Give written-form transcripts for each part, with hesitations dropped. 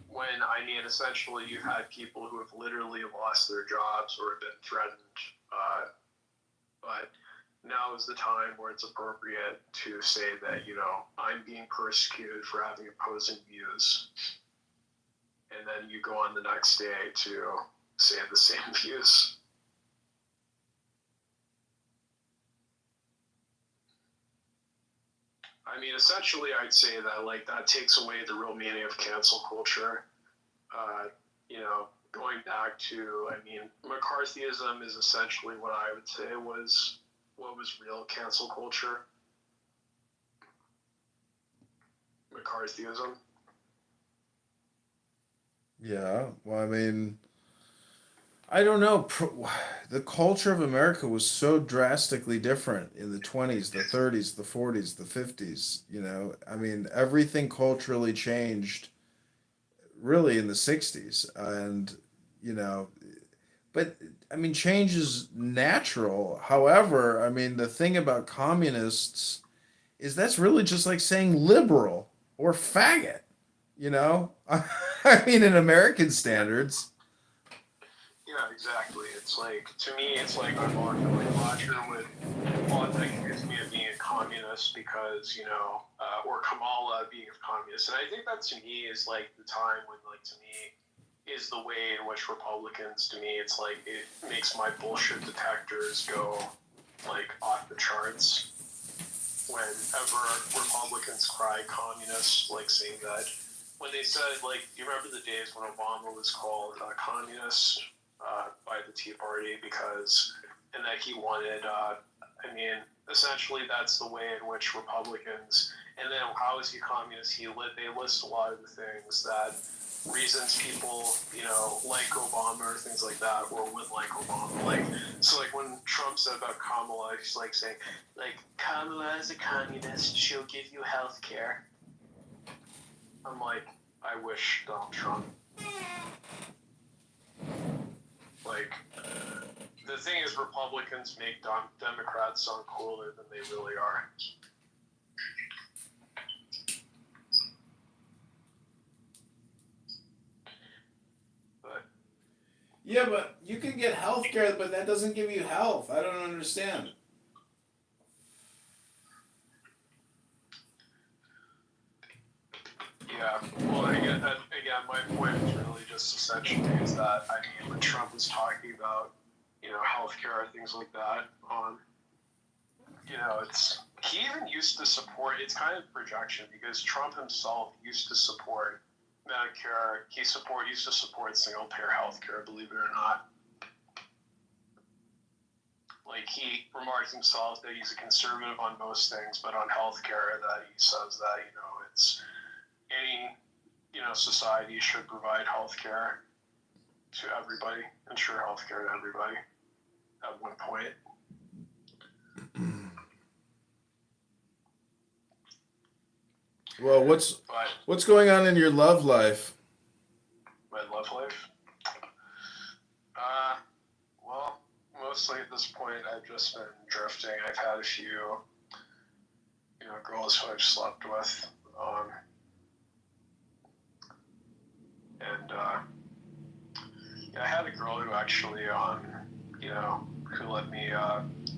when, I mean, essentially you've had people who have literally lost their jobs or have been threatened, but now is the time where it's appropriate to say that, I'm being persecuted for having opposing views. And then you go on the next day to say the same views. I mean, essentially, I'd say that, that takes away the real meaning of cancel culture. Going back to, I mean, McCarthyism is essentially what I would say was what was real cancel culture. McCarthyism. Yeah, well, I mean, I don't know. The culture of America was so drastically different in the 20s, the 30s, the 40s, the 50s. I mean, everything culturally changed really in the 60s. And, you know, but I mean, change is natural. However, I mean, the thing about communists is that's really just like saying liberal or faggot, you know? I mean, in American standards. Yeah, exactly. It's like, to me, it's like I'm on, like, Roger would often accuse me of being a communist because, or Kamala being a communist. And I think that to me is like the time when, like, to me, is the way in which Republicans, to me, it's like it makes my bullshit detectors go, like, off the charts. Whenever Republicans cry communists, like, saying that, when they said, like, do you remember the days when Obama was called a communist by the Tea Party because, and that he wanted, I mean, essentially that's the way in which Republicans, and then how is he communist? They list a lot of the things that reasons people, like Obama or things like that, or would like Obama. Like, so like when Trump said about Kamala, he's like saying, like, Kamala is a communist, she'll give you health care. I'm like, I wish Donald Trump. Like, the thing is, Republicans make Democrats sound cooler than they really are. But Yeah, but you can get health care, but that doesn't give you health. I don't understand. yeah, well, again, my point is really just essentially is that, I mean, when Trump was talking about, healthcare, things like that, he even used to support, it's kind of projection because Trump himself used to support Medicare. Used to support single payer healthcare, believe it or not. Like, he remarked himself that he's a conservative on most things, but on healthcare, that he says that, it's any, society should provide healthcare to everybody, ensure healthcare to everybody at one point. Well, But what's going on in your love life? my love life, uh, well, mostly at this point, I've just been drifting. I've had a few, girls who I've slept with, and yeah, I had a girl who actually, who let me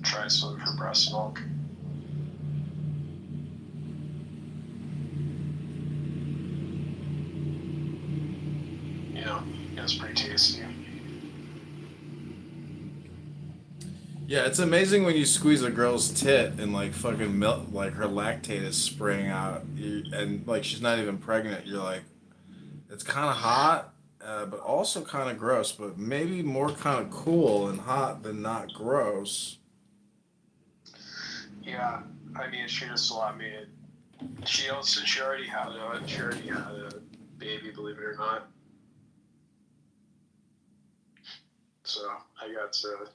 try some of her breast milk. It was pretty tasty. Yeah, it's amazing when you squeeze a girl's tit and like fucking milk, like her lactate is spraying out, and like she's not even pregnant. You're like, it's kind of hot, but also kind of gross, but maybe more kind of cool and hot than not gross. Yeah, I mean, she just let me. She already had a baby, believe it or not. So I got to,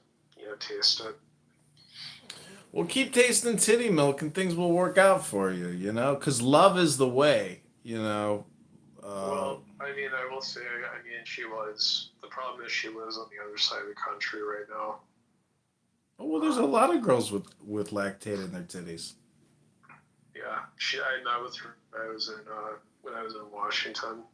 taste it. Well, keep tasting titty milk and things will work out for you, because love is the way, Uh, Well, I mean, I will say, I mean, the problem is she lives on the other side of the country right now. oh, well, there's a Um, lot of girls with lactate in their titties. yeah, I met with her. I was in when I was in Washington.